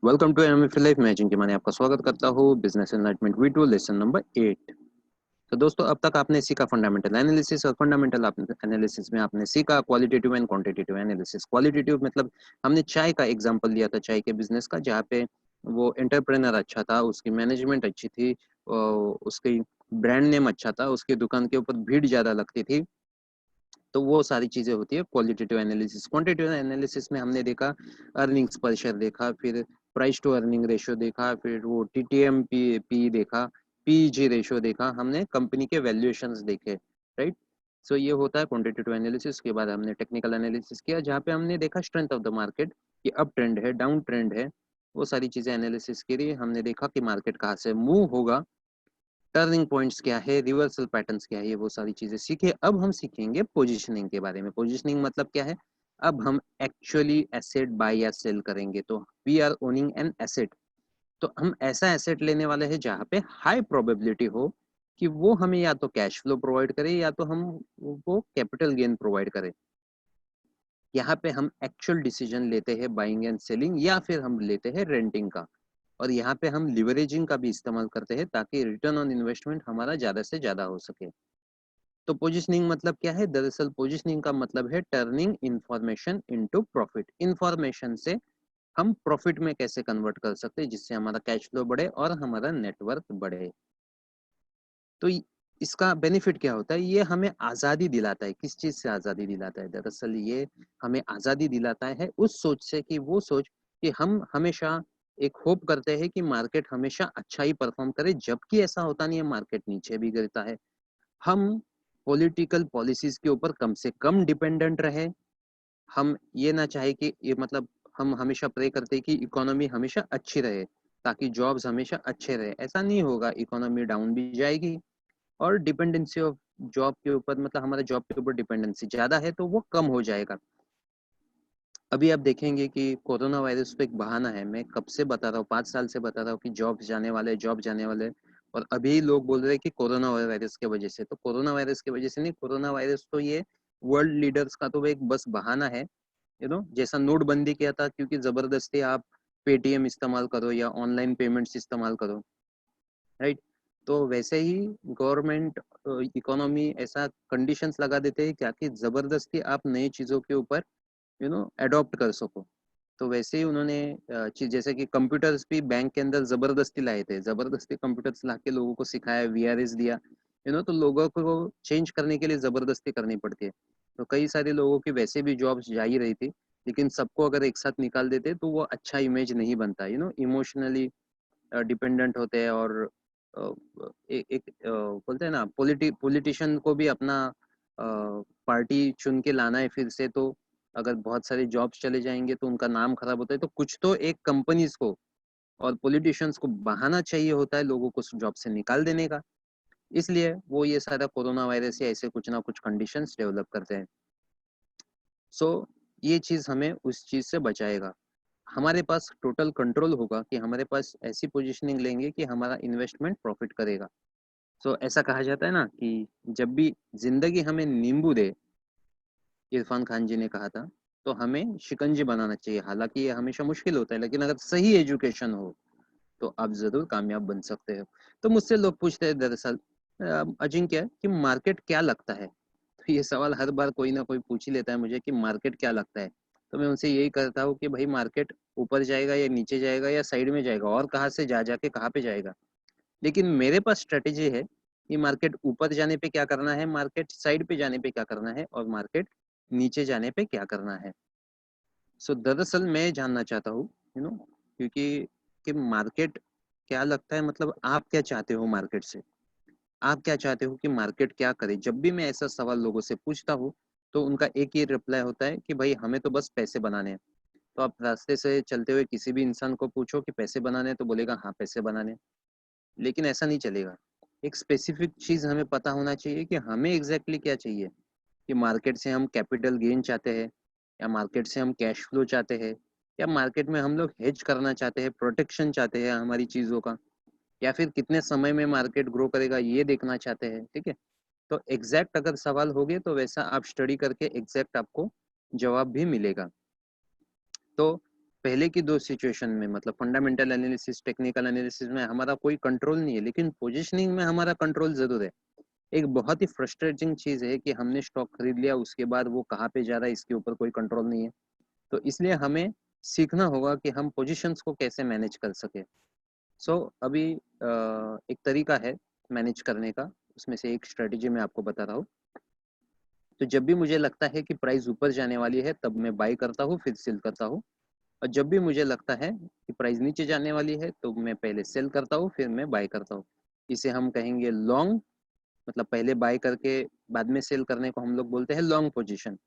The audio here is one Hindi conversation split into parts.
Welcome to MF life matching के मैंने आपका स्वागत करता हूँ business enlightenment video lesson number 8। तो दोस्तों अब तक आपने सीखा फंडामेंटल एनालिसिस और फंडामेंटल एनालिसिस में आपने सीखा qualitative and quantitative analysis. Qualitative मतलब हमने चाय का एग्जांपल लिया था, चाय के बिजनेस का, जहाँ पे वो एंटरप्रेनर अच्छा था, उसकी मैनेजमेंट अच्छी थी, उसकी ब्रांड नेम अच्छा था, उसकी दुकान के ऊपर भीड़ ज्यादा लगती थी। तो वो सारी चीजें होती है क्वालिटेटिव एनालिसिस। क्वांटिटेटिव एनालिसिस में हमने देखा अर्निंग्स पर शेयर देखा, फिर प्राइस टू अर्निंग रेशियो देखा, फिर वो टीटीएम पी देखा, पीजी रेशियो देखा, हमने कंपनी के वैल्यूएशंस देखे, राइट। सो ये होता है क्वांटिटेटिव एनालिसिस। के बाद हमने टेक्निकल एनालिसिस किया, जहाँ पे हमने देखा स्ट्रेंथ ऑफ द मार्केट, कि अप ट्रेंड है, डाउन ट्रेंड है, वो सारी चीजें एनालिसिस करी। हमने देखा कि मार्केट कहाँ से मूव होगा, टर्निंग पॉइंट्स क्या है, रिवर्सल पैटर्न्स क्या है, ये वो सारी चीजें सीखे। अब हम सीखेंगे पोजीशनिंग के बारे में। पोजीशनिंग मतलब क्या है, अब हम एक्चुअली एसेट बाय या सेल करेंगे। तो we are owning an asset, तो हम ऐसा एसेट लेने वाले हैं जहाँ पे हाई प्रोबेबिलिटी हो कि वो हमें या तो कैश फ्लो प्रोवाइड करे या तो हम वो कैपिटल गेन प्रोवाइड करे। यहाँ पे हम एक्चुअल डिसीजन लेते हैं बाइंग एंड सेलिंग, या फिर हम लेते हैं रेंटिंग का। और यहाँ पे हम लिवरेजिंग का भी इस्तेमाल करते हैं ताकि रिटर्न ऑन इन्वेस्टमेंट हमारा ज्यादा से ज्यादा हो सके। तो पोजिशनिंग मतलब क्या है, दरअसल पोजिशनिंग का मतलब है turning information into profit. Information से हम प्रॉफिट में कैसे कन्वर्ट कर सकते हैं जिससे हमारा कैश फ्लो बढ़े और हमारा नेटवर्क बढ़े। तो इसका बेनिफिट क्या होता है, ये हमें आज़ादी दिलाता है। किस चीज़ से आज़ादी दिलाता है, दरअसल ये हमें आज़ादी दिलाता है उस सोच से, कि वो सोच कि हम हमेशा एक होप करते हैं कि मार्केट हमेशा अच्छा ही परफॉर्म करे, जबकि ऐसा होता नहीं है, मार्केट नीचे भी गिरता है। हम पॉलिटिकल पॉलिसीज के ऊपर कम से कम डिपेंडेंट रहे। हम ये ना चाहे कि ये मतलब हम हमेशा प्रे करते हैं कि इकोनॉमी हमेशा अच्छी रहे ताकि जॉब्स हमेशा अच्छे रहे। ऐसा नहीं होगा, इकोनॉमी डाउन भी जाएगी और डिपेंडेंसी ऑफ जॉब के ऊपर, मतलब हमारे जॉब के ऊपर डिपेंडेंसी ज्यादा है तो वो कम हो जाएगा। अभी आप देखेंगे कि कोरोना वायरस तो एक बहाना है। मैं कब से बता रहा हूँ, 5 साल से बता रहा हूँ कि जॉब जाने वाले, जॉब जाने वाले, और अभी लोग बोल रहे हैं कि कोरोना वायरस के वजह से। तो कोरोना वायरस की वजह से नहीं, कोरोना वायरस तो ये वर्ल्ड लीडर्स का तो एक बस बहाना है। जैसा नोटबंदी किया था, क्योंकि जबरदस्ती आप पेटीएम इस्तेमाल करो या ऑनलाइन पेमेंट्स इस्तेमाल करो, राइट। तो वैसे ही गवर्नमेंट, इकोनॉमी ऐसा कंडीशंस लगा देते हैं क्या कि जबरदस्ती आप नई चीजों के ऊपर अडॉप्ट कर सको। तो वैसे ही उन्होंने चीज, जैसे कि कंप्यूटर्स भी बैंक के अंदर जबरदस्ती लाए थे, जबरदस्ती कंप्यूटर्स ला के लोगों को सिखाया, वीआरएस दिया, तो लोगों को चेंज करने के लिए जबरदस्ती करनी पड़ती है। तो कई सारे लोगों की वैसे भी जॉब्स जा ही रही थी, लेकिन सबको अगर एक साथ निकाल देते तो वो अच्छा इमेज नहीं बनता। इमोशनली डिपेंडेंट होते हैं। और एक बोलते हैं ना, पॉलिटिशियन को भी अपना पार्टी चुन के लाना है फिर से। तो अगर बहुत सारे जॉब्स चले जाएंगे तो उनका नाम खराब होता है। तो कुछ तो एक कंपनीज को और पॉलिटिशियंस को बहाना चाहिए होता है लोगों को जॉब से निकाल देने का। इसलिए वो ये सारा कोरोना वायरस या ऐसे कुछ ना कुछ कंडीशंस डेवलप करते हैं। सो ये चीज हमें उस चीज से बचाएगा। हमारे पास टोटल कंट्रोल होगा कि हमारे पास ऐसी पोजीशनिंग लेंगे कि हमारा इन्वेस्टमेंट प्रॉफिट करेगा। सो ऐसा कहा जाता है ना कि जब भी जिंदगी हमें नींबू दे, इरफान खान जी ने कहा था, तो हमें शिकंजी बनाना चाहिए। हालांकि ये हमेशा मुश्किल होता है, लेकिन अगर सही एजुकेशन हो तो आप जरूर कामयाब बन सकते हो। तो मुझसे लोग पूछते हैं दरअसल, अजिंक्य, कि मार्केट क्या लगता है। तो ये सवाल हर बार कोई ना कोई पूछ ही लेता है मुझे कि मार्केट क्या लगता है। तो मैं उनसे यही कहता हूँ कि भाई मार्केट ऊपर जाएगा या नीचे जाएगा या साइड में जाएगा, और कहाँ से जा जाके कहाँ पे जाएगा। लेकिन मेरे पास स्ट्रेटेजी है कि मार्केट ऊपर जाने पे क्या करना है, मार्केट साइड पे जाने पे क्या करना है, और मार्केट नीचे जाने पे क्या करना है। सो दरअसल मैं जानना चाहता हूँ, क्योंकि कि मार्केट क्या लगता है, मतलब आप क्या चाहते हो मार्केट से, आप क्या चाहते हो कि मार्केट क्या करे। जब भी मैं ऐसा सवाल लोगों से पूछता हूँ तो उनका एक ही रिप्लाई होता है कि भाई हमें तो बस पैसे बनाने हैं। तो आप रास्ते से चलते हुए किसी भी इंसान को पूछो कि पैसे बनाने हैं, तो बोलेगा हाँ पैसे बनाने हैं। लेकिन ऐसा नहीं चलेगा। एक स्पेसिफिक चीज हमें पता होना चाहिए कि हमें एग्जैक्टली क्या चाहिए, कि मार्केट से हम कैपिटल गेन चाहते हैं, या मार्केट से हम कैश फ्लो चाहते हैं, या मार्केट में हम लोग हेज करना चाहते हैं, प्रोटेक्शन चाहते हैं हमारी चीजों का, या फिर कितने समय में मार्केट ग्रो करेगा ये देखना चाहते हैं। ठीक है। तो एग्जैक्ट अगर सवाल हो गए तो वैसा आप स्टडी करके एग्जैक्ट आपको जवाब भी मिलेगा। तो पहले की दो सिचुएशन में मतलब फंडामेंटल एनालिसिस, टेक्निकल एनालिसिस में हमारा कोई कंट्रोल नहीं है, लेकिन पोजीशनिंग में हमारा कंट्रोल जरूर है। एक बहुत ही फ्रस्ट्रेटिंग चीज है कि हमने स्टॉक खरीद लिया, उसके बाद वो कहाँ पे जा रहा है इसके ऊपर कोई कंट्रोल नहीं है। तो इसलिए हमें सीखना होगा कि हम पोजीशंस को कैसे मैनेज कर सके। अभी एक तरीका है मैनेज करने का, उसमें से एक स्ट्रेटेजी मैं आपको बता रहा हूँ। तो जब भी मुझे लगता है कि प्राइस ऊपर जाने वाली है तब मैं बाई करता हूँ, फिर सेल करता हूँ। और जब भी मुझे लगता है कि प्राइस नीचे जाने वाली है तो मैं पहले सेल करता हूँ, फिर मैं बाय करता हूँ। इसे हम कहेंगे लॉन्ग, मतलब पहले बाय करके बाद में सेल करने को हम लोग बोलते हैं लॉन्ग पोजीशन,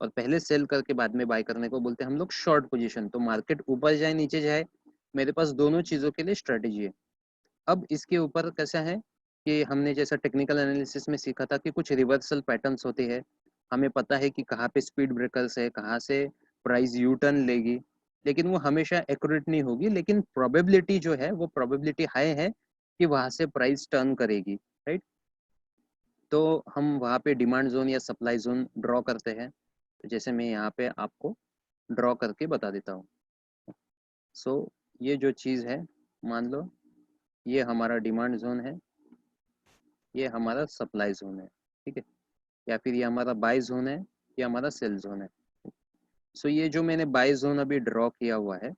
और पहले सेल करके बाद में बाय करने को बोलते हैं हम लोग शॉर्ट पोजीशन। तो मार्केट ऊपर जाए नीचे जाए, मेरे पास दोनों चीज़ों के लिए स्ट्रेटेजी है। अब इसके ऊपर कैसा है कि हमने जैसा टेक्निकल एनालिसिस में सीखा था कि कुछ रिवर्सल पैटर्न्स होते हैं। हमें पता है कि कहाँ पे स्पीड ब्रेकर्स है, कहाँ से प्राइस यू टर्न लेगी, लेकिन वो हमेशा एक्यूरेट नहीं होगी। लेकिन प्रोबेबिलिटी जो है वो प्रोबेबिलिटी हाई है कि वहाँ से प्राइस टर्न करेगी, राइट। तो हम वहाँ पे डिमांड जोन या सप्लाई जोन ड्रॉ करते हैं। तो जैसे मैं यहाँ पे आपको ड्रॉ करके बता देता हूँ। ये जो चीज़ है, मान लो ये हमारा डिमांड जोन है, ये हमारा सप्लाई जोन है, ठीक है। या फिर ये हमारा बाय जोन है, ये हमारा सेल जोन है। ये जो मैंने बाय जोन अभी ड्रॉ किया हुआ है,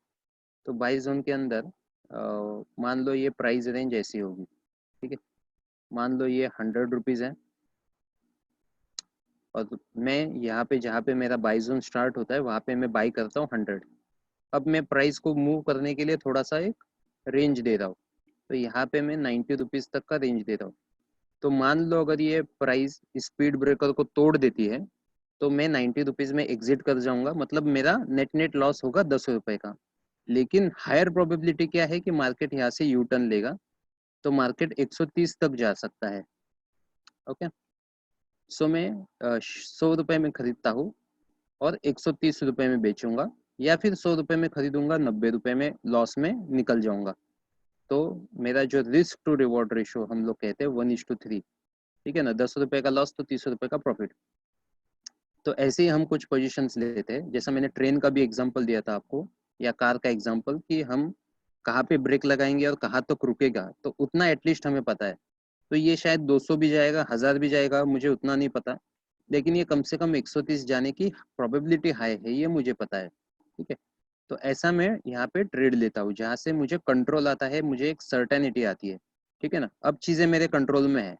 तो बाय जोन के अंदर मान लो ये प्राइस रेंज ऐसी होगी, ठीक है। मान लो ये 100 रुपीज़ है, और मैं यहाँ पे जहाँ पे मेरा बाय जोन स्टार्ट होता है वहाँ पे मैं बाई करता हूँ 100। अब मैं प्राइस को मूव करने के लिए थोड़ा सा एक रेंज दे रहा हूँ। तो यहाँ पे मैं 90 रुपीज़ तक का रेंज दे रहा हूँ। तो मान लो अगर ये प्राइस स्पीड ब्रेकर को तोड़ देती है तो मैं 90 रुपीज़ में एग्जिट कर जाऊंगा, मतलब मेरा नेट नेट लॉस होगा 10 रुपए का। लेकिन हायर प्रोबेबिलिटी क्या है कि मार्केट यहाँ से यू टर्न लेगा, तो मार्केट 130 तक जा सकता है। ओके। मैं 100 रुपए में खरीदता हूँ और 130 रुपए में बेचूंगा, या फिर 100 रुपए में खरीदूंगा, 90 रुपए में लॉस में निकल जाऊंगा। तो मेरा जो रिस्क टू रिवॉर्ड रेशो हम लोग कहते हैं 1:3, ठीक है ना। 10 रुपए का लॉस तो 30 रुपए का प्रॉफिट। तो ऐसे ही हम कुछ पोजीशंस लेते हैं, जैसा मैंने ट्रेन का भी एग्जांपल दिया था आपको, या कार का एग्जांपल, कि हम कहाँ पे ब्रेक लगाएंगे और कहाँ तक रुकेगा, तो उतना एटलीस्ट हमें पता है। तो ये शायद 200 भी जाएगा, 1000 भी जाएगा, मुझे उतना नहीं पता, लेकिन ये कम से कम 130 जाने की प्रोबेबिलिटी हाई है, ये मुझे पता है, ठीक है। तो ऐसा मैं यहाँ पे ट्रेड लेता हूँ जहाँ से मुझे कंट्रोल आता है, मुझे एक सर्टेनिटी आती है, ठीक है ना। अब चीज़ें मेरे कंट्रोल में है,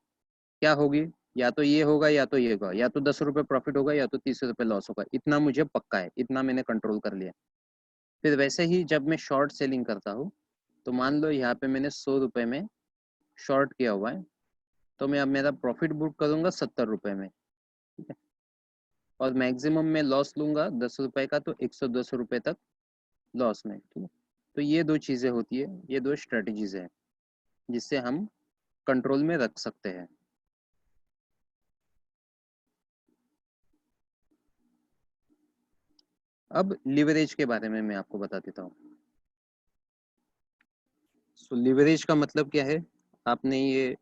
क्या होगी, या तो ये होगा या तो ये होगा, या तो 10 रुपए प्रॉफिट होगा या तो 30 रुपए लॉस होगा, इतना मुझे पक्का है, इतना मैंने कंट्रोल कर लिया। फिर वैसे ही जब मैं शॉर्ट सेलिंग करता हूँ, तो मान लो यहाँ पे मैंने 100 रुपए में शॉर्ट किया हुआ है, तो मैं अब मेरा प्रॉफिट बुक करूंगा 70 रुपए में, ठीक है। और मैक्सिमम मैं लॉस लूंगा 10 रुपए का, तो 110 रुपए तक लॉस में, ठीक है। तो ये दो चीज़ें होती है, ये दो स्ट्रेटजीज है जिससे हम कंट्रोल में रख सकते हैं। अब लिवरेज के बारे में मैं आपको बता देता हूँ। लिवरेज का मतलब क्या है, आपने ये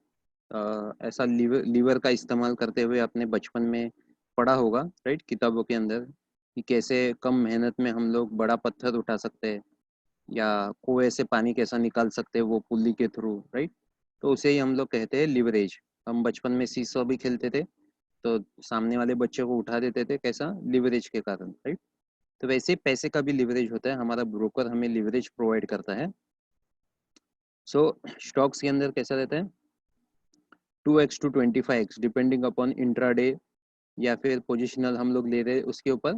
ऐसा लीवर का इस्तेमाल करते हुए अपने बचपन में पढ़ा होगा, राइट, किताबों के अंदर, कि कैसे कम मेहनत में हम लोग बड़ा पत्थर उठा सकते हैं, या कुएं से पानी कैसा निकाल सकते हैं वो पुल्ली के थ्रू, राइट। तो उसे ही हम लोग कहते हैं लिवरेज। हम बचपन में सीसॉ भी खेलते थे, तो सामने वाले बच्चे को उठा देते थे, कैसा, लिवरेज के कारण, राइट। तो वैसे ही पैसे का भी लिवरेज होता है, हमारा ब्रोकर हमें लिवरेज प्रोवाइड करता है। स्टॉक्स के अंदर कैसा रहता है, 2x to 25x depending upon intraday, या फिर पोजिशनल हम लोग ले रहे हैं उसके ऊपर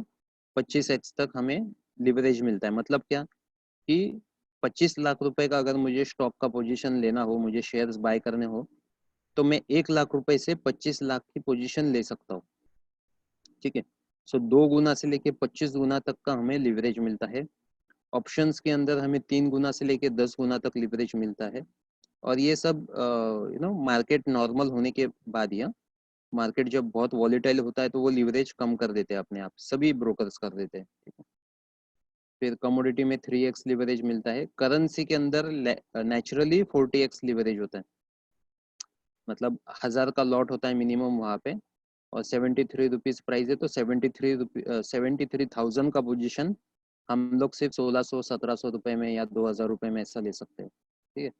25x तक हमें लिवरेज मिलता है। मतलब क्या कि 25 लाख रुपए का अगर मुझे स्टॉक का पोजीशन लेना हो, मुझे शेयर्स बाय करने हो, तो मैं 1 लाख रुपए से 25 लाख की पोजीशन ले सकता हूँ, ठीक है। 2 गुना से लेके 25 गुना तक का हमें लिवरेज मिलता है। ऑप्शंस के अंदर हमें 3 गुना से लेके 10 गुना तक लिवरेज मिलता है। और ये सब मार्केट नॉर्मल होने के बाद, या मार्केट जब बहुत वॉलेटाइल होता है तो वो लिवरेज कम कर देते हैं, अपने आप सभी ब्रोकर्स कर देते हैं, ठीक है। फिर कमोडिटी में 3x लिवरेज मिलता है। करेंसी के अंदर नेचुरली 40x लिवरेज होता है, मतलब 1000 का लॉट होता है मिनिमम वहाँ पे, और 73 रुपीज़ प्राइस है, तो 73,000 का पोजीशन हम लोग सिर्फ 1600-1700 रुपए में या 2000 रुपए में ऐसा ले सकते हैं, ठीक है।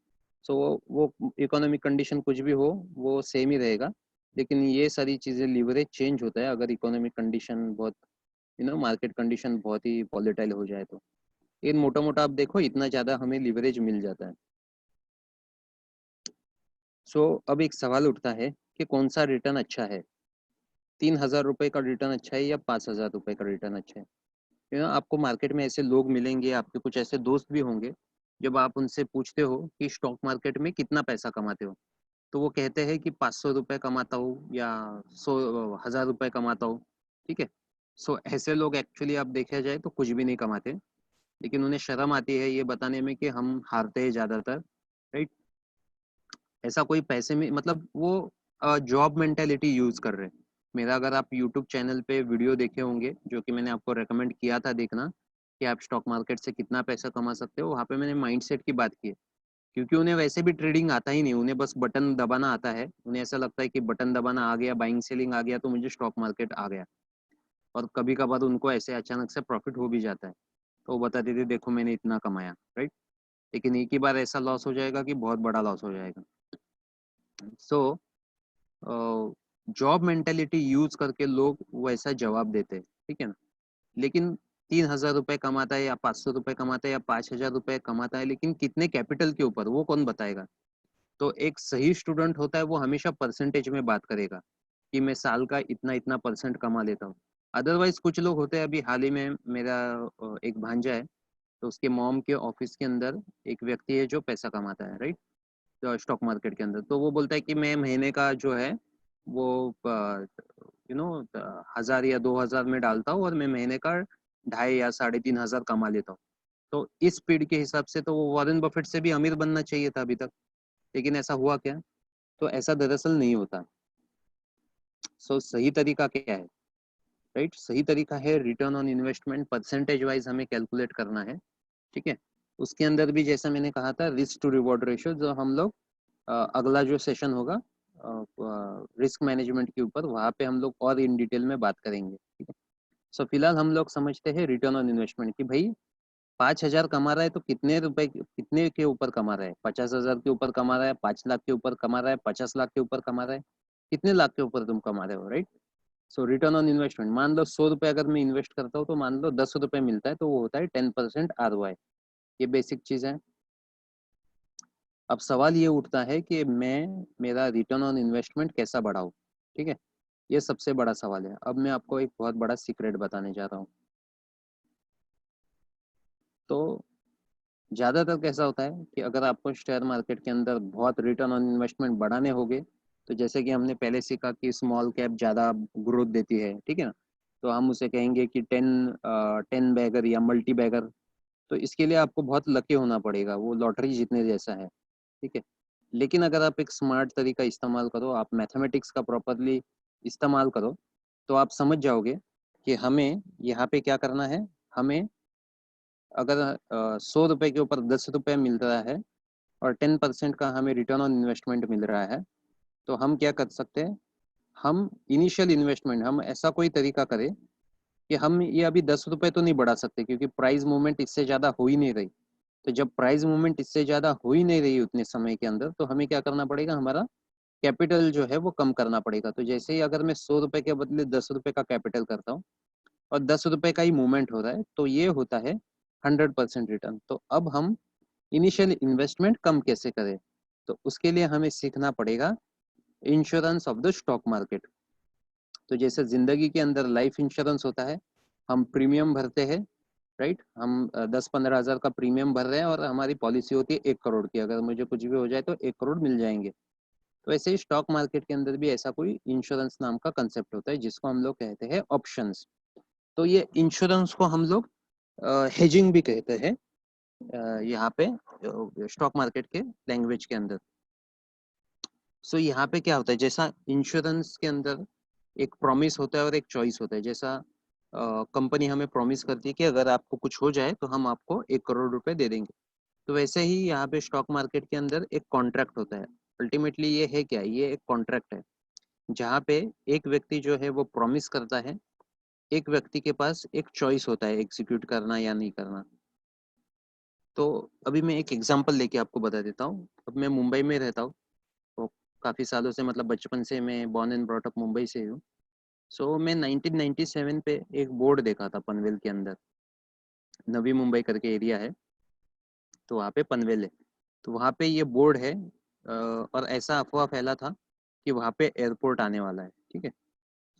सो वो इकोनॉमिक कंडीशन कुछ भी हो वो सेम ही रहेगा, लेकिन ये सारी चीज़ें लीवरेज चेंज होता है अगर इकोनॉमिक कंडीशन बहुत मार्केट कंडीशन बहुत ही वॉलेटाइल हो जाए तो। इन मोटा मोटा आप देखो इतना ज़्यादा हमें लीवरेज मिल जाता है। सो अब एक सवाल उठता है कि कौन सा रिटर्न अच्छा है, 3000 रुपये का रिटर्न अच्छा है या 5000 रुपये का रिटर्न अच्छा है। आपको मार्केट में ऐसे लोग मिलेंगे, आपके कुछ ऐसे दोस्त भी होंगे, जब आप उनसे पूछते हो कि स्टॉक मार्केट में कितना पैसा कमाते हो, तो वो कहते हैं कि 500 रुपये कमाता हूँ या 1000 रुपये कमाता हूँ, ठीक है। सो ऐसे लोग एक्चुअली आप देखा जाए तो कुछ भी नहीं कमाते, लेकिन उन्हें शर्म आती है ये बताने में कि हम हारते हैं ज़्यादातर, राइट। ऐसा कोई पैसे में मतलब वो जॉब मेंटेलिटी यूज़ कर रहे हैं। मेरा अगर आप यूट्यूब चैनल पे वीडियो देखे होंगे जो कि मैंने आपको रेकमेंड किया था देखना, कि आप स्टॉक मार्केट से कितना पैसा कमा सकते हो, वहाँ पे मैंने माइंडसेट की बात की है। क्योंकि उन्हें वैसे भी ट्रेडिंग आता ही नहीं, उन्हें बस बटन दबाना आता है। उन्हें ऐसा लगता है कि बटन दबाना आ गया, बाइंग सेलिंग आ गया तो मुझे स्टॉक मार्केट आ गया। और कभी कभार उनको ऐसे अचानक से प्रॉफिट हो भी जाता है, तो वो बताते थे देखो मैंने इतना कमाया, राइट। लेकिन एक ही बार ऐसा लॉस हो जाएगा कि बहुत बड़ा लॉस हो जाएगा। सो जॉब मेंटेलिटी यूज करके लोग वैसा जवाब देते हैं, ठीक है ना। लेकिन 3000 रुपये कमाता है या 500 रुपये कमाता है या 5000 रुपये कमाता है, लेकिन कितने कैपिटल के ऊपर वो कौन बताएगा। तो एक सही स्टूडेंट होता है वो हमेशा परसेंटेज में बात करेगा कि मैं साल का इतना इतना परसेंट कमा लेता हूँ। अदरवाइज कुछ लोग होते हैं, अभी हाल ही में मेरा एक भांजा है, तो उसके मॉम के ऑफिस के अंदर एक व्यक्ति है जो पैसा कमाता है, राइट, स्टॉक मार्केट के अंदर। तो वो बोलता है कि मैं महीने का जो है वो 1000 या 2000 में डालता हूँ और मैं महीने का 2.5 या 3500 कमा लेता हूँ। तो इस स्पीड के हिसाब से तो वो वॉरेन बफेट से भी अमीर बनना चाहिए था अभी तक, लेकिन ऐसा हुआ क्या। तो ऐसा दरअसल नहीं होता। सो सही तरीका क्या है, राइट। सही तरीका है return on investment percentage wise हमें कैलकुलेट करना है, ठीक है। उसके अंदर भी जैसा मैंने कहा था रिस्क टू रिवॉर्ड रेशियो, जो हम लोग अगला जो सेशन होगा रिस्क मैनेजमेंट के ऊपर, वहाँ पे हम लोग और इन डिटेल में बात करेंगे, ठीक है। सो फिलहाल हम लोग समझते हैं रिटर्न ऑन इन्वेस्टमेंट कि भाई 5000 कमा रहा है तो कितने रुपए कितने के ऊपर कमा रहा है, 50,000 के ऊपर कमा रहा है, 5 लाख के ऊपर कमा रहा है, 50 लाख के ऊपर कमा रहा है, कितने लाख के ऊपर तुम कमा रहे हो, right. So return on investment, मान लो 100 रुपये अगर मैं इन्वेस्ट करता हूँ तो मान लो 10 रुपये मिलता है, तो वो होता है 10% ROI। ये बेसिक चीज़ है। अब सवाल ये उठता है कि मैं मेरा रिटर्न ऑन इन्वेस्टमेंट कैसा बढ़ाऊँ, ठीक है। ये सबसे बड़ा सवाल है। अब मैं आपको एक बहुत बड़ा सीक्रेट बताने जा रहा हूँ। तो ज़्यादातर कैसा होता है कि अगर आपको शेयर मार्केट के अंदर बहुत रिटर्न ऑन इन्वेस्टमेंट बढ़ाने होंगे, तो जैसे कि हमने पहले सीखा कि स्मॉल कैप ज़्यादा ग्रोथ देती है, ठीक है ना। तो हम उसे कहेंगे कि 10 बैगर या मल्टी बैगर। तो इसके लिए आपको बहुत लकी होना पड़ेगा, वो लॉटरी जीतने जैसा है, ठीक है। लेकिन अगर आप एक स्मार्ट तरीका इस्तेमाल करो, आप मैथमेटिक्स का प्रॉपरली इस्तेमाल करो, तो आप समझ जाओगे कि हमें यहाँ पे क्या करना है। हमें अगर 100 रुपये के ऊपर 10 रुपये मिल रहा है और 10% का हमें रिटर्न ऑन इन्वेस्टमेंट मिल रहा है, तो हम क्या कर सकते हैं। हम इनिशियल इन्वेस्टमेंट हम ऐसा कोई तरीका करें कि हम ये अभी 10 रुपये तो नहीं बढ़ा सकते, क्योंकि प्राइस मूवमेंट इससे ज़्यादा हो ही नहीं रही। तो जब प्राइस मूवमेंट इससे ज़्यादा हो ही नहीं रही उतने समय के अंदर, तो हमें क्या करना पड़ेगा, हमारा कैपिटल जो है वो कम करना पड़ेगा। तो जैसे ही अगर मैं 100 रुपये के बदले 10 रुपये का कैपिटल करता हूँ और 10 रुपये का ही मूवमेंट हो रहा है, तो ये होता है 100% रिटर्न। तो अब हम इनिशियल इन्वेस्टमेंट कम कैसे करें, तो उसके लिए हमें सीखना पड़ेगा insurance of the stock market. तो जैसे जिंदगी के अंदर लाइफ इंश्योरेंस होता है, हम प्रीमियम भरते हैं, राइट। हम 10-15 हज़ार का प्रीमियम भर रहे हैं और हमारी पॉलिसी होती है 1 करोड़ की, अगर मुझे कुछ भी हो जाए तो 1 करोड़ मिल जाएंगे। तो ऐसे ही स्टॉक मार्केट के अंदर भी ऐसा कोई इंश्योरेंस नाम का कंसेप्ट होता है, जिसको हम लोग कहते हैं ऑप्शंस। तो ये इंश्योरेंस को हम लोग हेजिंग भी कहते हैं यहाँ पे स्टॉक मार्केट के लैंग्वेज के अंदर। सो यहाँ पे क्या होता है, जैसा इंश्योरेंस के अंदर एक प्रॉमिस होता है और एक चॉइस होता है। जैसा कंपनी हमें प्रॉमिस करती है कि अगर आपको कुछ हो जाए तो हम आपको 1 करोड़ रुपए दे देंगे, तो वैसे ही यहाँ पे स्टॉक मार्केट के अंदर एक कॉन्ट्रैक्ट होता है। अल्टीमेटली ये है क्या, ये एक कॉन्ट्रैक्ट है जहाँ पे एक व्यक्ति जो है वो प्रॉमिस करता है एक व्यक्ति के पास एक चॉइस होता है एग्जीक्यूट करना या नहीं करना। तो अभी मैं एक एग्जांपल लेके आपको बता देता हूँ। अब मैं मुंबई में रहता हूँ, तो काफ़ी सालों से, मतलब बचपन से मैं born and brought up Mumbai से हूँ। सो मैं 1997 पे एक बोर्ड देखा था पनवेल के अंदर, नवी मुंबई करके एरिया है, तो वहाँ पे पनवेल है। तो वहाँ पे ये बोर्ड है, और ऐसा अफवाह फैला था कि वहाँ पे एयरपोर्ट आने वाला है, ठीक है।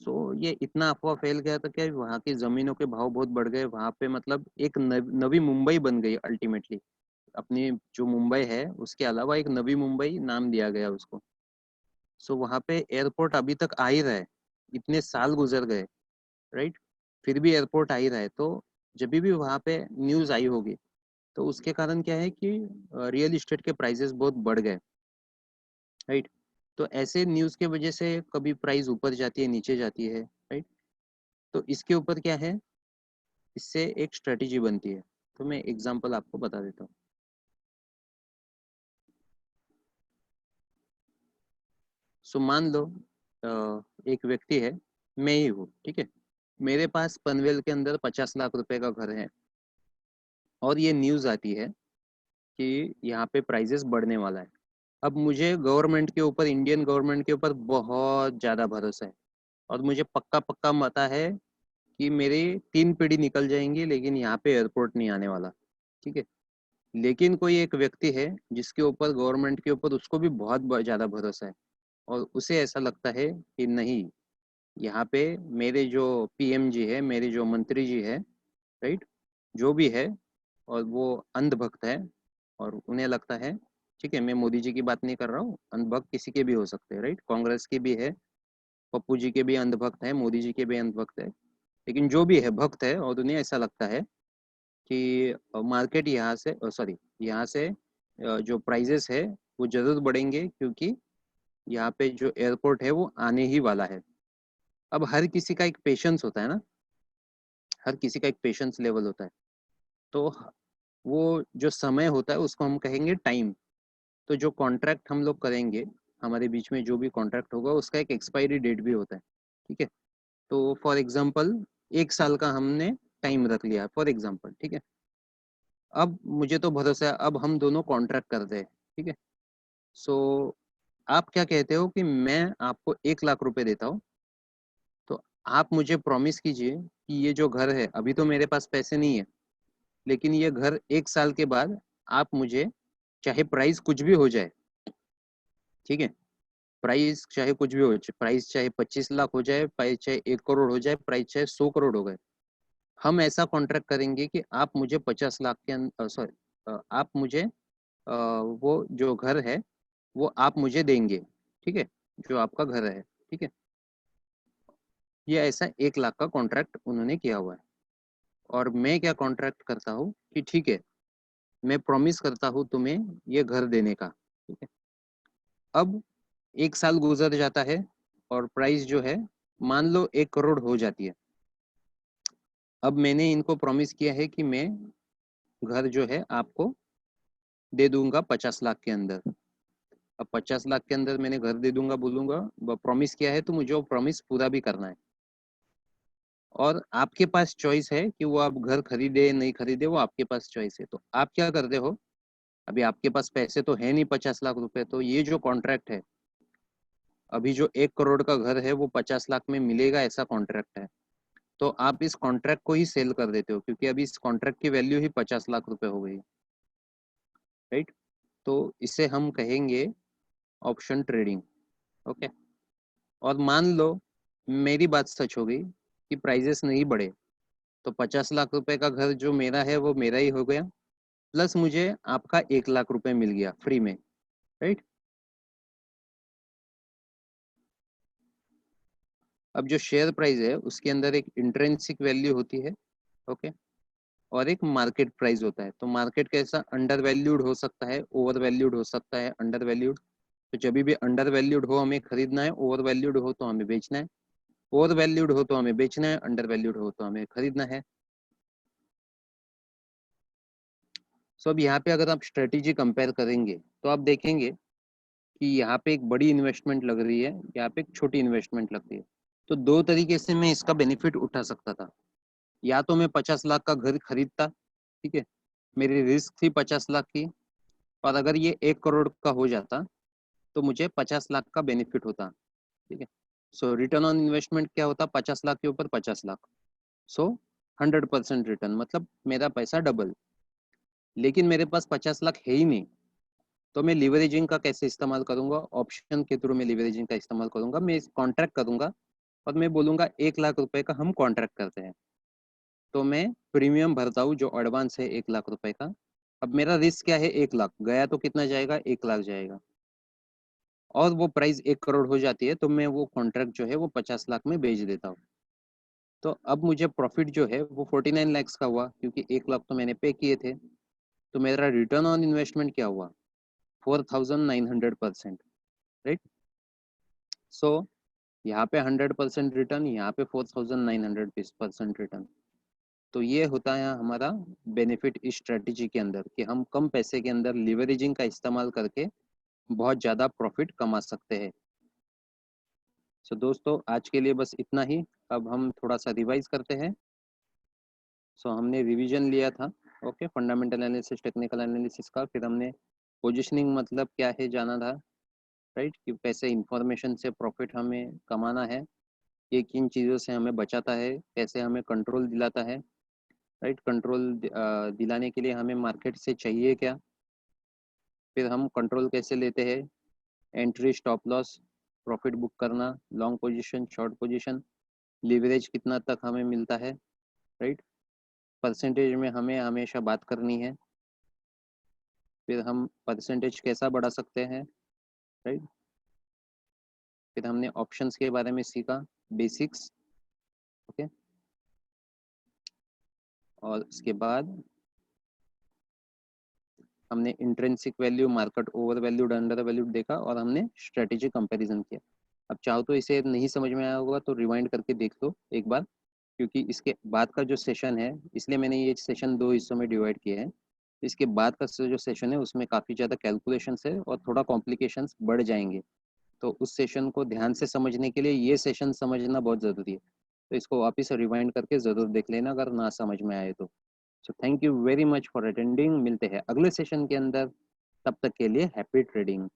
सो ये इतना अफवाह फैल गया था कि वहाँ की ज़मीनों के भाव बहुत बढ़ गए, वहाँ पे मतलब एक नवी मुंबई बन गई अल्टीमेटली। अपनी जो मुंबई है उसके अलावा एक नवी मुंबई नाम दिया गया उसको। सो वहाँ पे एयरपोर्ट अभी तक आ ही रहा है, इतने साल गुजर गए, राइट, फिर भी एयरपोर्ट आ ही रहा है। तो जब भी वहाँ पे न्यूज़ आई होगी, तो उसके कारण क्या है कि रियल इस्टेट के प्राइसेस बहुत बढ़ गए, राइट। तो ऐसे न्यूज़ के वजह से कभी प्राइस ऊपर जाती है, नीचे जाती है, राइट। तो इसके ऊपर क्या है, इससे एक स्ट्रेटेजी बनती है। तो मैं एग्जांपल आपको बता देता हूँ। सो मान लो एक व्यक्ति है, मैं ही हूँ, ठीक है। मेरे पास पनवेल के अंदर 50 लाख रुपए का घर है, और ये न्यूज़ आती है कि यहाँ पे प्राइसेस बढ़ने वाला है। अब मुझे गवर्नमेंट के ऊपर, इंडियन गवर्नमेंट के ऊपर बहुत ज़्यादा भरोसा है, और मुझे पक्का पक्का पता है कि मेरी 3 पीढ़ी निकल जाएंगी, लेकिन यहाँ पे एयरपोर्ट नहीं आने वाला, ठीक है। लेकिन कोई एक व्यक्ति है जिसके ऊपर, गवर्नमेंट के ऊपर उसको भी बहुत ज़्यादा भरोसा है, और उसे ऐसा लगता है कि नहीं, यहाँ पे मेरे जो पीएम जी है, मेरे जो मंत्री जी है, राइट, जो भी है, और वो अंधभक्त है, और उन्हें लगता है, ठीक है, मैं मोदी जी की बात नहीं कर रहा हूँ, अंधभक्त किसी के भी हो सकते हैं, राइट, कांग्रेस के भी है, पप्पू जी के भी अंधभक्त है, मोदी जी के भी अंधभक्त है, लेकिन जो भी है भक्त है, और उन्हें ऐसा लगता है कि मार्केट यहाँ से, सॉरी, यहाँ से जो प्राइजेस है वो जरूर बढ़ेंगे, क्योंकि यहाँ पे जो एयरपोर्ट है वो आने ही वाला है। अब हर किसी का एक पेशेंस होता है ना, हर किसी का एक पेशेंस लेवल होता है। तो वो जो समय होता है उसको हम कहेंगे टाइम। तो जो कॉन्ट्रैक्ट हम लोग करेंगे, हमारे बीच में जो भी कॉन्ट्रैक्ट होगा, उसका एक एक्सपायरी डेट भी होता है, ठीक है। तो फॉर एग्जांपल 1 साल का हमने टाइम रख लिया फॉर एग्जांपल, ठीक है। अब मुझे तो भरोसा है, अब हम दोनों कॉन्ट्रैक्ट करते हैं, ठीक है। सो आप क्या कहते हो कि मैं आपको 1 लाख रुपए देता हूँ, तो आप मुझे प्रॉमिस कीजिए कि ये जो घर है, अभी तो मेरे पास पैसे नहीं है, लेकिन ये घर 1 साल के बाद आप मुझे, चाहे प्राइस कुछ भी हो जाए, ठीक है, प्राइस चाहे कुछ भी हो जाए, प्राइस चाहे 25 लाख हो जाए, प्राइस चाहे 1 करोड़ हो जाए, प्राइस चाहे 100 करोड़ हो गए, हम ऐसा कॉन्ट्रैक्ट करेंगे कि आप मुझे 50 लाख के अंदर, सॉरी, आप मुझे वो जो घर है वो आप मुझे देंगे, ठीक है, जो आपका घर है, ठीक है। ये ऐसा 1 लाख का कॉन्ट्रैक्ट उन्होंने किया हुआ है। और मैं क्या कॉन्ट्रैक्ट करता हूँ कि ठीक है, मैं प्रॉमिस करता हूँ तुम्हें ये घर देने का, ठीक है। अब 1 साल गुजर जाता है, और प्राइस जो है, मान लो 1 करोड़ हो जाती है। अब मैंने इनको प्रॉमिस किया है कि मैं घर जो है आपको दे दूंगा 50 लाख के अंदर। अब 50 लाख के अंदर मैंने घर दे दूंगा, बोलूंगा, प्रॉमिस किया है, तो मुझे वो प्रॉमिस पूरा भी करना है। और आपके पास चॉइस है कि वो आप घर खरीदे नहीं खरीदे, वो आपके पास चॉइस है। तो आप क्या करते हो, अभी आपके पास पैसे तो है नहीं 50 लाख रुपए, तो ये जो कॉन्ट्रैक्ट है, अभी जो 1 करोड़ का घर है वो 50 लाख में मिलेगा, ऐसा कॉन्ट्रैक्ट है। तो आप इस कॉन्ट्रैक्ट को ही सेल कर देते हो, क्योंकि अभी इस कॉन्ट्रैक्ट की वैल्यू ही 50 लाख रुपए हो गई, राइट। तो इसे हम कहेंगे ऑप्शन ट्रेडिंग, ओके। और मान लो मेरी बात सच हो गई कि प्राइजेस नहीं बढ़े, तो 50 लाख रुपए का घर जो मेरा है वो मेरा ही हो गया, प्लस मुझे आपका 1 लाख रुपए मिल गया फ्री में, राइट। अब जो शेयर प्राइस है उसके अंदर एक इंट्रिंसिक वैल्यू होती है, ओके, और एक मार्केट प्राइस होता है। तो मार्केट कैसा, अंडर वैल्यूड हो सकता है, ओवर वैल्यूड हो सकता है, अंडर वैल्यूड। तो जब भी अंडर वैल्यूड हो हमें खरीदना है, ओवर वैल्यूड हो तो हमें बेचना है, ओवर वैल्यूड हो तो हमें बेचना है, अंडर वैल्यूड हो तो हमें खरीदना है। सो अब यहाँ पे अगर आप स्ट्रेटेजी कंपेयर करेंगे, तो आप देखेंगे कि यहाँ पे एक बड़ी इन्वेस्टमेंट लग रही है, यहाँ पे एक छोटी इन्वेस्टमेंट लग रही है। तो दो तरीके से मैं इसका बेनिफिट उठा सकता था। या तो मैं 50 लाख का घर खरीदता, ठीक है, मेरी रिस्क थी 50 लाख की, और अगर ये 1 करोड़ का हो जाता तो मुझे 50 लाख का बेनिफिट होता, ठीक है। सो रिटर्न ऑन इन्वेस्टमेंट क्या होता, 50 लाख के ऊपर 50 लाख, सो 100% रिटर्न, मतलब मेरा पैसा डबल। लेकिन मेरे पास 50 लाख है ही नहीं, तो मैं लिवरेजिंग का कैसे इस्तेमाल करूंगा, ऑप्शन के थ्रू मैं लिवरेजिंग का इस्तेमाल करूंगा, मैं कॉन्ट्रैक्ट करूंगा और मैं बोलूंगा 1 लाख रुपए का हम कॉन्ट्रैक्ट करते हैं, तो मैं प्रीमियम भरता हूँ जो एडवांस है 1 लाख रुपए का। अब मेरा रिस्क क्या है, 1 लाख गया तो कितना जाएगा, 1 लाख जाएगा, और वो प्राइस 1 करोड़ हो जाती है तो मैं वो कॉन्ट्रैक्ट जो है वो 50 लाख में बेच देता हूँ। तो अब मुझे प्रॉफिट जो है वो 49 लैक्स का हुआ, क्योंकि 1 लाख तो मैंने पे किए थे। तो मेरा रिटर्न ऑन इन्वेस्टमेंट क्या हुआ, 4900%, राइट। सो यहाँ पे 100% रिटर्न, यहाँ पे 4900% रिटर्न। तो ये होता है हमारा बेनिफिट इस स्ट्रेटेजी के अंदर, कि हम कम पैसे के अंदर लिवरेजिंग का इस्तेमाल करके बहुत ज़्यादा प्रॉफिट कमा सकते हैं। सो दोस्तों आज के लिए बस इतना ही। अब हम थोड़ा सा रिवाइज करते हैं। सो हमने रिवीजन लिया था, okay, fundamental analysis, technical analysis का, फिर हमने पोजिशनिंग मतलब क्या है जाना था, राइट, कि कैसे इंफॉर्मेशन से प्रॉफिट हमें कमाना है, ये किन चीज़ों से हमें बचाता है, कैसे हमें कंट्रोल दिलाता है, राइट, कंट्रोल दिलाने के लिए हमें मार्केट से चाहिए क्या, फिर हम कंट्रोल कैसे लेते हैं, entry, stop loss, profit book करना, long position, short position, leverage कितना तक हमें मिलता है, राइट, परसेंटेज में हमें हमेशा बात करनी है, फिर हम परसेंटेज कैसा बढ़ा सकते हैं, राइट, फिर हमने ऑप्शंस के बारे में सीखा, बेसिक्स, ओके, और उसके बाद हमने intrinsic value, market over valued, under valued देखा, और हमने स्ट्रेटेजी कंपैरिजन किया। अब चाहो तो इसे नहीं समझ में आया होगा तो रिवाइंड करके देख लो एक बार, क्योंकि इसके बाद का जो सेशन है, इसलिए मैंने ये सेशन दो हिस्सों में डिवाइड किया है। इसके बाद का जो सेशन है उसमें काफ़ी ज़्यादा कैलकुलेशंस है और थोड़ा कॉम्प्लिकेशंस बढ़ जाएंगे, तो उस सेशन को ध्यान से समझने के लिए ये सेशन समझना बहुत ज़रूरी है। तो इसको वापस रिवाइंड करके ज़रूर देख लेना अगर ना समझ में आए तो। So thank you very much for attending, मिलते हैं अगले सेशन के अंदर, तब तक के लिए हैप्पी ट्रेडिंग।